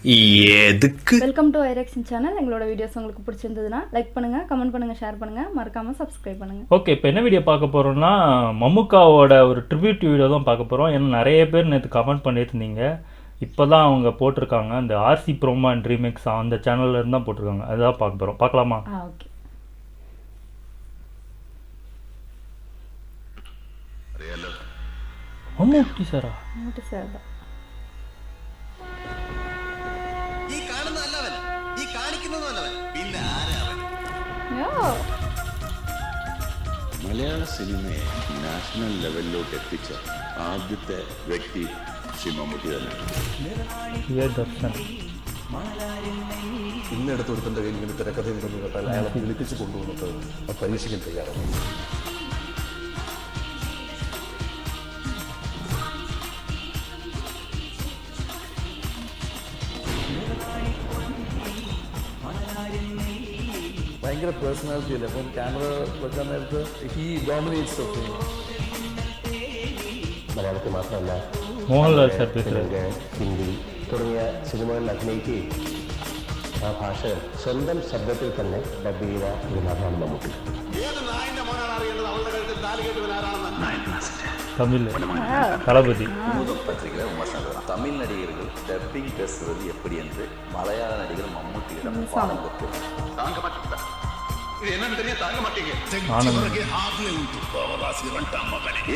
எதுக்கு? Welcome to ஐரெக்ஷன் channel. எங்களோட வீடியோஸ் உங்களுக்கு பிடிச்சிருந்ததுன்னா லைக் பண்ணுங்க, கமெண்ட் பண்ணுங்க, ஷேர் பண்ணுங்க, மறக்காம சப்ஸ்கிரைப் பண்ணுங்க. ஓகே, இப்போ என்ன வீடியோ பார்க்க போறோம்னா மம்முக்காவோட ஒரு ட்ரிபியூட் வீடியோ தான் பார்க்க போறோம். ஏன்னா நிறைய பேர் நேற்று கமெண்ட் பண்ணிட்டு இருந்தீங்க. இப்போ தான் அவங்க போட்டிருக்காங்க, அந்த ஆர்சி ப்ரோமோ அண்ட் ரீமிக்ஸ் அந்த சேனல்ல இருந்து தான் போட்டிருக்காங்க. அதுதான் பார்க்க போறோம். பார்க்கலாமா? ஓகே. மம்முட்டி சாரா? മമ്മൂട്ടി സാർ தான். ഈ കാണുന്നതല്ലവൻ, ഈ കാണിക്കുന്നതല്ലവൻ, പിന്നെ ആരാവൻ? മലയാള സിനിമയെ നാഷണൽ ലെവലിലോട്ട് എത്തിച്ച ആദ്യത്തെ വ്യക്തി ശ്രീ മമ്മൂട്ടി തന്നെയാണ്. ദർശൻ ഇന്നെടുത്തൊരുത്തൻ്റെ കയ്യിൽ ഇങ്ങനെ തിരക്കഥയും തന്നു കേട്ടാൽ അയാളെ വിളിപ്പിച്ച് കൊണ്ടുവന്നിട്ട് പരീക്ഷിക്കാൻ തയ്യാറാണ്. ഭയങ്കര പേഴ്സണാലിറ്റി അല്ലേ, അപ്പം ക്യാമറ വെക്കാൻ നേരത്ത് ഹി ഡോമിനേറ്റ്സ് ഓഫ് മലയാളത്തിൽ മാത്രമല്ല മോഹൻലാൽ സാർ തെലുങ്ക്, ഹിന്ദി തുടങ്ങിയ സിനിമകളിൽ അഭിനയിക്കുകയും ആ ഭാഷ സ്വന്തം ശബ്ദത്തിൽ തന്നെ ഡബ് ചെയ്ത ഒരു നടനാണ് മമ്മൂട്ടി. ഏത് നായിന്റെ മോനാണ് അറിയേണ്ടത് അവളുടെ കഴുത്തിൽ താലി കെട്ടുവൻ ആരാണെന്ന്? தமிழ் தளபதி. பத்திரிகையில் விமர்சனம். தமிழ் நடிகர்கள் டப்பிங் பேசுவது எப்படி என்று மலையாள நடிகர் மம்முட்டியிடம் பாடம் பெற்று தாங்க மாட்டீங்க. இது என்னன்னு தெரியும், தாங்க மாட்டீங்க.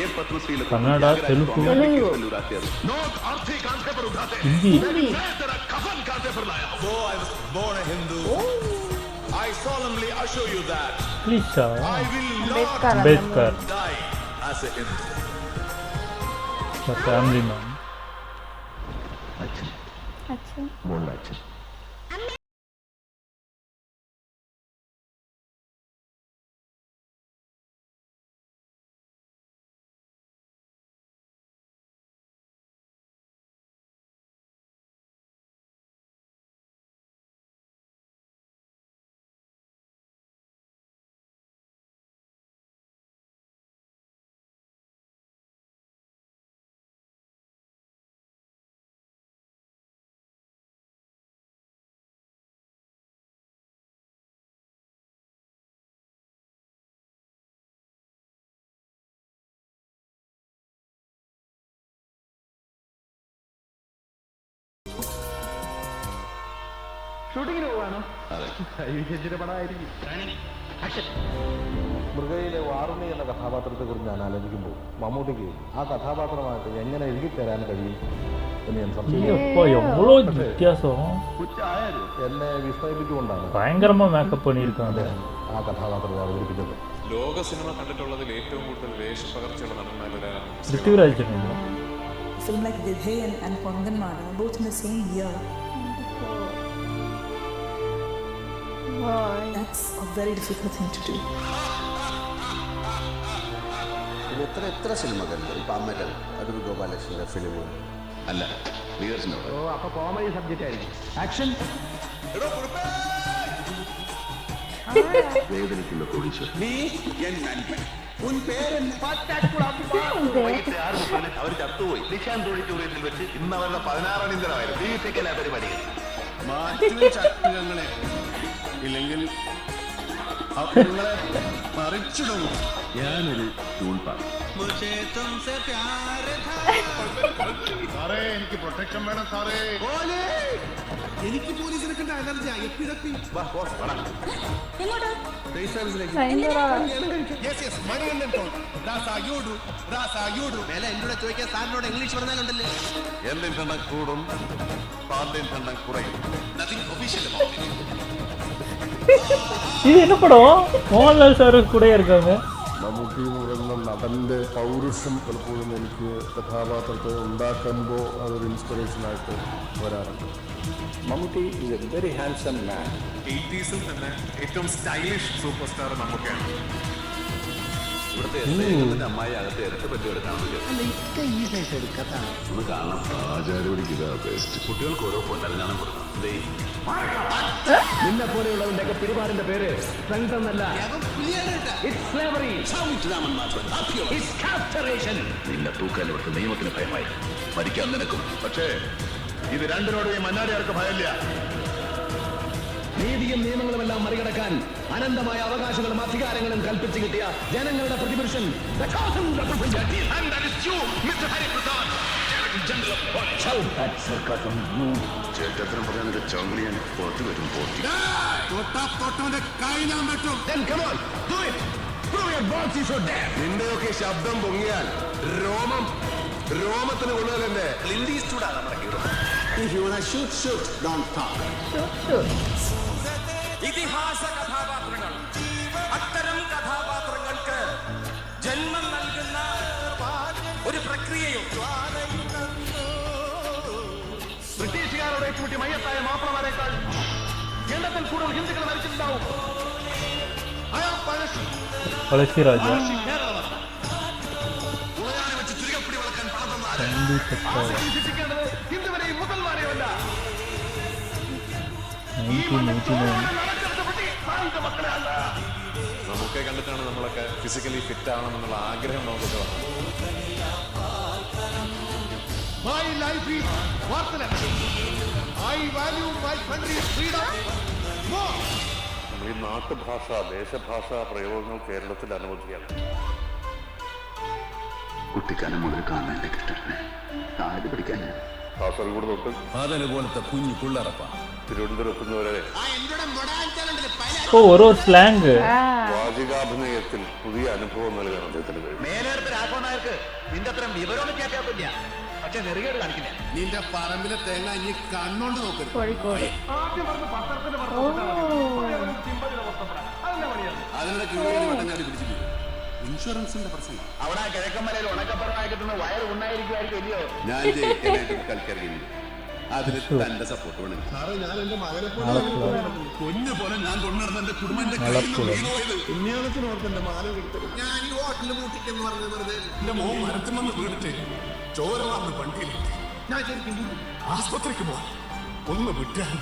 ஏன் பத்மஸ்ரீல Kannada, Telugu, Hindi. I solemnly assure you that Please, I will not Ambedkar, die as a Hindu. the family man. अच्छा. മോഹൻലാൽ. ഷൂട്ടിങ്ങിന് പോവാണോ? ചേച്ചിയുടെ പടമായിരിക്കും. മൃഗയിലെ വാറുണ്ണി എന്ന കഥാപാത്രത്തെ കുറിച്ച് ഞാൻ ആലോചിക്കുമ്പോൾ മമ്മൂട്ടിക്ക് ആ കഥാപാത്രമായിട്ട് എങ്ങനെ എഴുതിത്തരാൻ കഴിയും എന്ന് ഞാൻ ஐயப்பா, எவ்வளோ வித்தியாசம். എന്നെ വിസ്മയിപ്പിച്ചുകൊണ്ടാണ് பயங்கரமா மேக்கப் பண்ணியிருக்காங்க. ആ കഥാപാത്രത്തെ അവതരിപ്പിച്ചത്. ലോക സിനിമ കണ്ടിട്ടുള്ളതിൽ ഏറ്റവും കൂടുതൽ വേഷപ്പകർച്ചയുള്ള നടന്മാരൊരാളാണ് Prithviraj. Film like Vidhe and Pongan Mada, both in the same year. That's a very difficult thing to do. എത്ര സിനിമ കണ്ടു? ഇപ്പം അമരൻ, അടൂർ ഗോപാലകൃഷ്ണന്റെ ഫിലിം അല്ല, വികസനം. ഓ, അപ്പൊ കോമഡി സബ്ജക്റ്റ് ആയിരിക്കും. ആക്ഷൻ. വേദനയ്ക്കുള്ള കോടീശ്വരൻ. നീ എൻ നന്മൻ ഉൻ പേരൻ അവർ ചത്തുപോയി. നിശാന്ത് ഓഡിറ്റോറിയത്തിൽ വെച്ച് ഇന്ന് അവരുടെ 16 അണിന്തരമായിരുന്നു. ജീവിപ്പിക്കല പരിപാടികൾ. മാറ്റുന്ന ചട്ടുകങ്ങളെ ഇല്ലെങ്കിൽ നിങ്ങളെ മറിച്ചിടും. ഞാനൊരു ടൂൾപാണ്. സാറേ, എനിക്ക് പ്രൊട്ടക്ഷൻ വേണം സാറേ. എനിക്ക് പോലീസിനെ കണ്ട അലർജി. ചോദിക്കാൻ സാറിനോട് ഇംഗ്ലീഷ് പറഞ്ഞാലുണ്ടല്ലേ? എന്റെ എണ്ണം കൂടും, പാലിന്റെ എണ്ണം കുറയും. இது என்ன படம்? மோகன்லால் சார் கூட இருக்காங்க. മമ്മൂട്ടി എന്ന് പറയുന്ന നടൻ്റെ പൗരുഷം പലപ്പോഴും എനിക്ക് കഥാപാത്രത്തെ ഉണ്ടാക്കുമ്പോൾ അതൊരു ഇൻസ്പിറേഷനായിട്ട് വരാറുണ്ട്. Mammootty is A very handsome man. 80s തന്നെ ഏറ്റവും സ്റ്റൈലിഷ് സൂപ്പർ സ്റ്റാർ നമുക്കാണ്. ഇവിടുത്തെ എന്റെ അമ്മായി അകത്ത് ഇരട്ട പറ്റുമെടുക്കാൻ ഒന്ന് കാണണം. ആചാരോടിക്ക് ഇതാ ബെസ്റ്റ്. കുട്ടികൾക്ക് ഓരോ പൊട്ടലിനാണ് കൊടുക്കണം. നിന്നെ പോലെയുള്ളവന്റെ ഒക്കെ പിടിപാടിന്റെ പേര് സ്ട്രെങ്ത് എന്നല്ല, നിന്നെ തൂക്കാൻ ഇവിടുത്തെ നിയമത്തിന് ഭയമായി. മരിക്കാൻ നിനക്കും. പക്ഷേ ഇത് രണ്ടിനോടും മന്നാടിയാർക്ക് ഭയമില്ല. നീതിയും നിയമങ്ങളുമെല്ലാം മറികടക്കാൻ അനന്തമായ അവകാശങ്ങളും അധികാരങ്ങളും കൽപ്പിച്ചു കിട്ടിയ ജനങ്ങളുടെ പ്രതിപുരുഷൻ ചേട്ടത്തിനും പറയാനൊക്കെ ചൗങ്കളിയാൻ പുറത്തു വരും. നിന്റെയൊക്കെ ശബ്ദം പൊങ്ങിയാൽ രോമത്തിന് കൊള്ളുകയല്ലേ. ക്ലിന്റ് ഈസ്റ്റ്വുഡാണ് നമ്മുടെ ഹീറോ. ഇതിഹാസ കഥാപാത്രങ്ങൾ, അത്തരം കഥാപാത്രങ്ങൾക്ക് ജന്മം നൽകുന്ന ഒരു പ്രക്രിയയും ബ്രിട്ടീഷുകാരോട് ഏറ്റുമുട്ടി മയ്യത്തായ മാപ്പിളമാരേക്കാൾ എണ്ണത്തിൽ കൂടുതൽ ഹിന്ദുക്കൾ മരിച്ചിട്ടുണ്ടാവും. പഴശ്ശിരാജ ശിക്ഷിക്കേണ്ടത് ഹിന്ദുവിനെയും മുസൽമാനെയും അല്ല, 1999 മക്കളെ അല്ല. നമുക്ക് കണ്ടിട്ടാണ് നമ്മളൊക്കെ ഫിസിക്കലി ഫിറ്റ് ആവണമെന്നുള്ള ആഗ്രഹം നമുക്കൊക്കെ വന്നത്. My life is worthless. I value my country's freedom more. നമ്മൾ ഈ നാട്ടുഭാഷ ദേശഭാഷാ പ്രയോഗങ്ങൾ കേരളത്തിൽ അനവധിയാണ്. കുട്ടിക്കാലം മുതൽ കാണാൻ എന്റെ കൃഷ്ണനെ ആര് പഠിക്കാനാ? കാസർഗോഡ് തൊട്ട് അതിനുപോലത്തെ കുഞ്ഞു പിള്ളറപ്പ തിരുവനന്തപുരത്തുനിന്ന് ഓരോ സ്ലാങ്. വാചികാഭിനയത്തിൽ പുതിയ അനുഭവം നൽകാൻ അദ്ദേഹത്തിന് കഴിയും. മേലേർത്ത് രാഘവനായർക്ക് നിന്റെ അത്രയും വിവരമൊന്നും കേൾക്കാത്തില്ല. പക്ഷെ നെറുകേട് കാണിക്കില്ല. നിന്റെ പറമ്പിലെ തേങ്ങ ഇനി കണ്ണോണ്ട് നോക്കരുത്. കോഴിക്കോട്. അതിനിടയ്ക്ക് വട്ടഞ്ഞാടി പിടിച്ചില്ല. ഇൻഷുറൻസിന്റെ പ്രശ്നം അവിടെ കിഴക്കമ്മലയിൽ ഉണക്കപ്പറമായിട്ടുന്ന വയറ് ഉണ്ടായിരിക്കുമായിരിക്കും ഇല്ലയോ? ഞാൻ ജയിക്കാനായിട്ട് കളിക്കാറില്ല. അതിന് തന്റെ സപ്പോർട്ട് വേണം. സാറേ, ഞാൻ എന്റെ മകനെ പൊന്നു പോലെ ഞാൻ കൊണ്ടുനടന്ന എന്റെ കുടുംബം പുണ്യാളത്തിന് ഓർത്ത് എന്റെ മാല കൊടുത്തത്. ഞാൻ ഈ ഹോട്ടലിൽ മൂട്ടിക്കെന്ന് പറഞ്ഞത് വെറുതെ എന്റെ മോൻ മരത്തിൽ വന്ന് വീണിട്ട് ചോര വാർന്ന് വണ്ടിയിൽ ഞാൻ ശരിക്കും ആസ്പത്രിക്ക് പോവാം. ഒന്ന് വിട്ടാൽ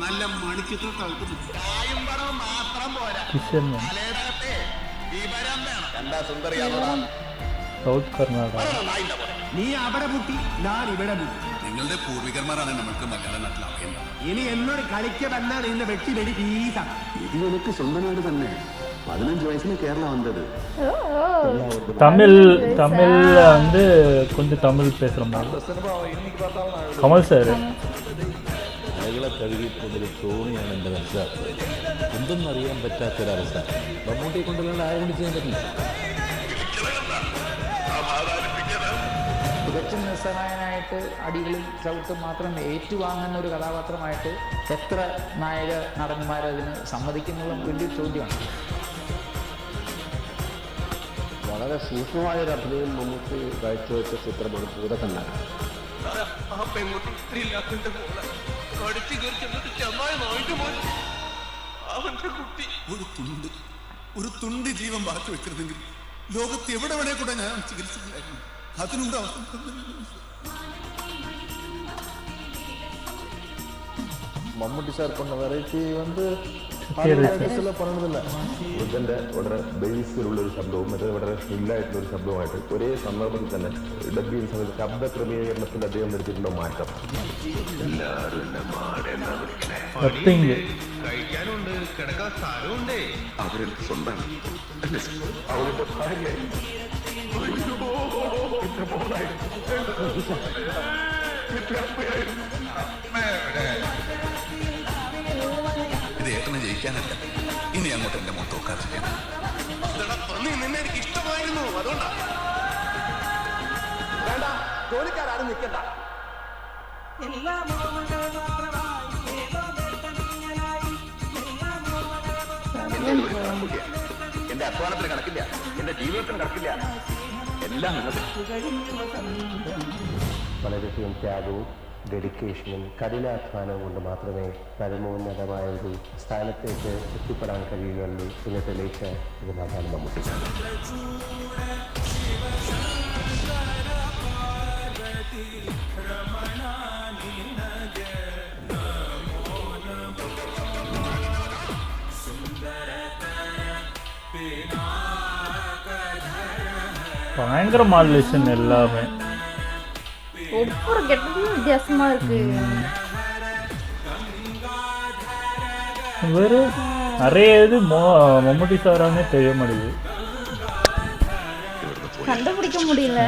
നല്ല മണിക്കത്ര തളർത്ത് ചായും പണവും മാത്രം പോരാ. തലയിടകത്തെ വിവരം വേണം. എന്താ സുന്ദരിയാണോ? സൗത്ത് കർണാടക. നീ അവിടെ മുട്ടി, ഞാൻ ഇവിടെ മുട്ടി. നിങ്ങളുടെ പൂർവികന്മാരാണ് നമ്മൾക്ക് മലയാള നാട്ടിൽ അറിയുന്നത്. ഇനി എന്നോട് കളിക്കതല്ല നിന്നെ വെട്ടി വെടി പീസാ. ഇത് എനിക്ക് സ്വന്തം നാട് തന്നെ. 15 വയസ്സിൽ കേരള വന്നത്. தமிழ் வந்து கொஞ்சம் தமிழ் பேசுகிற மாதிரி. கமல் சார் അലകളെ കഴുകിപ്പോന്നൊരു തോണിയാണ് എൻ്റെ മനസ്സിലാക്കുന്നത്. എന്തെന്നറിയാൻ പറ്റാത്തൊരവസ്ഥ. മമ്മൂട്ടിയെ കൊണ്ടുള്ള ആരും ചെയ്യാൻ പറ്റില്ല. തികച്ചും നിസ്സഹായനായിട്ട് അടികളിൽ ചവിട്ട് മാത്രം ഏറ്റുവാങ്ങുന്ന ഒരു കഥാപാത്രമായിട്ട് എത്ര നായക നടന്മാരതിന് സമ്മതിക്കുന്നുള്ള വലിയ ചോദ്യമാണ്. വളരെ സൂക്ഷ്മമായൊരു അഭിനയം നമുക്ക് കാഴ്ചവെച്ച ചിത്രമാണ് പൂതക്കണ്ണൻ. ഒരു തുണ്ട് ജീവൻ ബാക്കി വെക്കരുതെങ്കിൽ ലോകത്ത് എവിടെ വേണേ കൂടെ ഞാൻ ചികിത്സിക്കില്ലായിരുന്നു. അതിനൂടെ மம்முட்டி சார் பண்ண வெரைட்டி வந்து പറയണതില്ല. ഇതിൻ്റെ വളരെ ബേസിലുള്ളൊരു ശബ്ദവും മറ്റേ വളരെ സ്റ്റില്ലായിട്ടുള്ളൊരു ശബ്ദവുമായിട്ട് ഒരേ സന്ദർഭത്തിൽ തന്നെ ഡബ്ബിങ് സമയത്ത് ശബ്ദ ക്രമീകരണത്തിൽ അദ്ദേഹം വരുത്തിയിട്ടുള്ള മാറ്റം. കഴിക്കാനുണ്ട്, കിടക്കാൻ സ്ഥലമുണ്ട്. അവരുടെ സ്വന്തം അവരുടെ ഭാര്യ ഇത് ഏട്ടനെ ജയിക്കാനല്ല, ഇനി അങ്ങോട്ട് എന്റെ മൊത്തം നോക്കാതിരിക്കാൻ. നിന്നെ എനിക്ക് ഇഷ്ടമായിരുന്നു, അതുകൊണ്ടാ. വേണ്ട, ജോലിക്കാരും നിൽക്കണ്ട. എന്റെ അധ്വാനത്തിന് കണക്കില്ല, എന്റെ ജീവിതത്തിന് കണക്കില്ല. എല്ലാം വളരെയധികം ത്യാഗവും ഡെഡിക്കേഷനും കഠിനാധ്വാനവും കൊണ്ട് മാത്രമേ പരമോന്നതമായ ഒരു സ്ഥാനത്തേക്ക് എത്തിപ്പെടാൻ കഴിയുകയുള്ളൂ എന്ന് തെളിയിച്ച ഒരു നടനാണ് മമ്മൂട്ടി. பயங்கர மாடுலேஷன் எல்லாமே ஒவ்வொரு கெட்டதும் வித்தியாசமா இருக்கு. வேறு நிறைய இது மம்முட்டி சாரானே தெரிய மாட்டேங்குது, கண்டுபிடிக்க முடியல.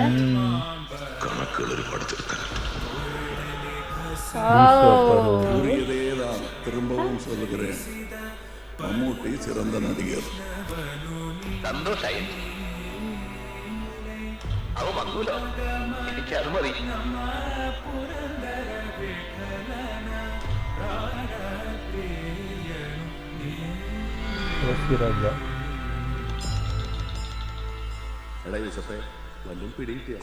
திரும்பவும் சொல்லுகிறேன், மம்மூட்டி சிறந்த நடிகர். സന്തോഷായി അവ വന്നൂല, എനിക്ക് അത് മതി. എടാ യൂസഫേ, വല്ലതും പിടികിട്ടിയ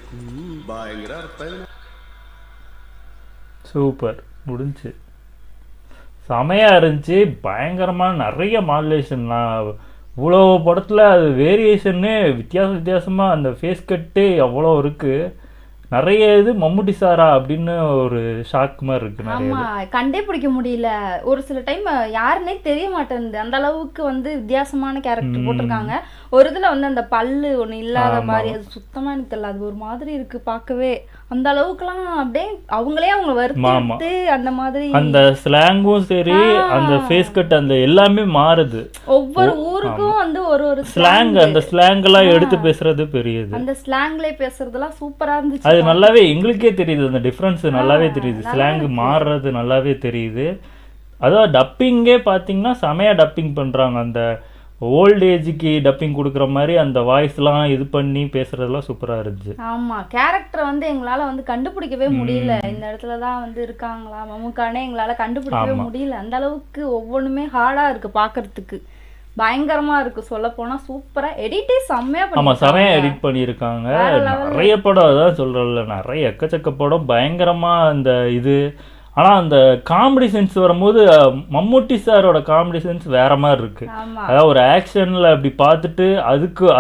ഭയങ്കര അർത്ഥം. சூப்பர், முடிஞ்சு செமையாக இருந்துச்சு. பயங்கரமான நிறைய மாடுலேஷன். நான் இவ்வளோ படத்தில் அது வேரியேஷன்னு வித்தியாசமாக அந்த ஃபேஸ் கட்டு எவ்வளோ இருக்குது. நிறைய இது மம்முட்டி சாரா அப்படின்னு ஒரு ஷாக் மாதிரி இருக்கு. ஆமா, கண்டே பிடிக்க முடியல. ஒரு சில டைம் யாருன்னே தெரிய மாட்டேங்குது, அந்த அளவுக்கு வந்து வித்தியாசமான கேரக்டர் போட்டிருக்காங்க. ஒரு இதுல வந்து அந்த பல்லு ஒண்ணு இல்லாத மாதிரி, அது சுத்தமா எனக்கு தெரியல, அது ஒரு மாதிரி இருக்கு பார்க்கவே. அந்த அளவுக்குலாம் அப்படியே அவங்களே அவங்க வருத்திட்டு அந்த மாதிரி அந்த ஸ்லாங்கும் சரி, அந்த ஃபேஸ் கட் அந்த எல்லாமே மாறுது. ஒவ்வொரு ஊருக்கும் வந்து ஒரு ஒரு ஸ்லாங், அந்த ஸ்லாங் எல்லாம் எடுத்து பேசுறது பெரியது. அந்த ஸ்லாங்ல பேசுறதெல்லாம் சூப்பரா இருந்துச்சு. அது நல்லாவே எங்களுக்கே தெரியுது, அந்த டிஃப்ரென்ஸ் நல்லாவே தெரியுது. ஸ்லாங் மாறுறது நல்லாவே தெரியுது. அதாவது டப்பிங்கே பார்த்தீங்கன்னா செமையா டப்பிங் பண்றாங்க. அந்த ஓல்ட் ஏஜுக்கு டப்பிங் கொடுக்குற மாதிரி அந்த வாய்ஸ்லாம் இது பண்ணி பேசுறதெல்லாம் சூப்பராக இருந்துச்சு. ஆமா, கேரக்டர் வந்து எங்களால் வந்து கண்டுபிடிக்கவே முடியல. இந்த இடத்துல தான் வந்து இருக்காங்களா மம்முக்கானே எங்களால் கண்டுபிடிக்கவே முடியல. அந்த அளவுக்கு ஒவ்வொன்றுமே ஹார்டாக இருக்கு பார்க்கறதுக்கு, பயங்கரமா இருக்கு. சொல்ல போனா சூப்பரா எடிட்டே செம்மையா பண்ணி. ஆமா, செமையா எடிட் பண்ணியிருக்காங்க. நிறைய படம் அதான் சொல்றல, நிறைய எக்கச்சக்க படம் பயங்கரமா அந்த இது. ஆனால் அந்த காமெடி சென்ஸ் வரும்போது மம்முட்டி சாரோட காமெடி சென்ஸ் வேற மாதிரி இருக்கு. அதாவது ஒரு ஆக்ஷனில் அப்படி பார்த்துட்டு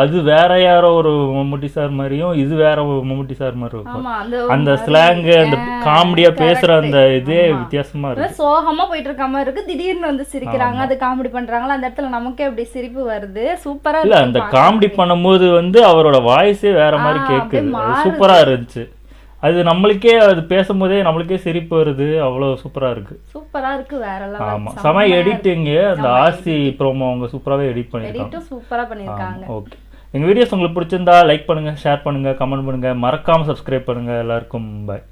அது வேற யாரோ ஒரு மம்முட்டி சார் மாதிரியும், இது வேற ஒரு மம்முட்டி சார் மாதிரி இருக்கும். அந்த ஸ்லாங்கு, அந்த காமெடியா பேசுற அந்த இதே வித்தியாசமா இருக்கு. சோகமா போயிட்டு இருக்க மாதிரி இருக்கு, திடீர்னு வந்து சிரிக்கிறாங்க, அது காமெடி பண்றாங்களா, அந்த இடத்துல நமக்கே அப்படி சிரிப்பு வருது. சூப்பரா இல்ல, அந்த காமெடி பண்ணும்போது வந்து அவரோட வாய்ஸே வேற மாதிரி கேட்குது, சூப்பரா இருந்துச்சு. அது நம்மளுக்கே அது பேசும்போதே நம்மளுக்கே சிரிப்பு வருது, அவ்வளோ சூப்பராக இருக்கு. சூப்பராக இருக்கு, வேற லெவல். ஆமாம், செம எடிட்டிங்கு. அந்த ஆர்சி ப்ரோமோ அவங்க சூப்பராகவே எடிட் பண்ணியிருக்காங்க, சூப்பராக பண்ணியிருக்காங்க. ஓகே, எங்கள் வீடியோஸ் உங்களுக்கு பிடிச்சிருந்தா லைக் பண்ணுங்கள், ஷேர் பண்ணுங்கள், கமெண்ட் பண்ணுங்கள், மறக்காமல் சப்ஸ்கிரைப் பண்ணுங்கள். எல்லாருக்கும் பாய்.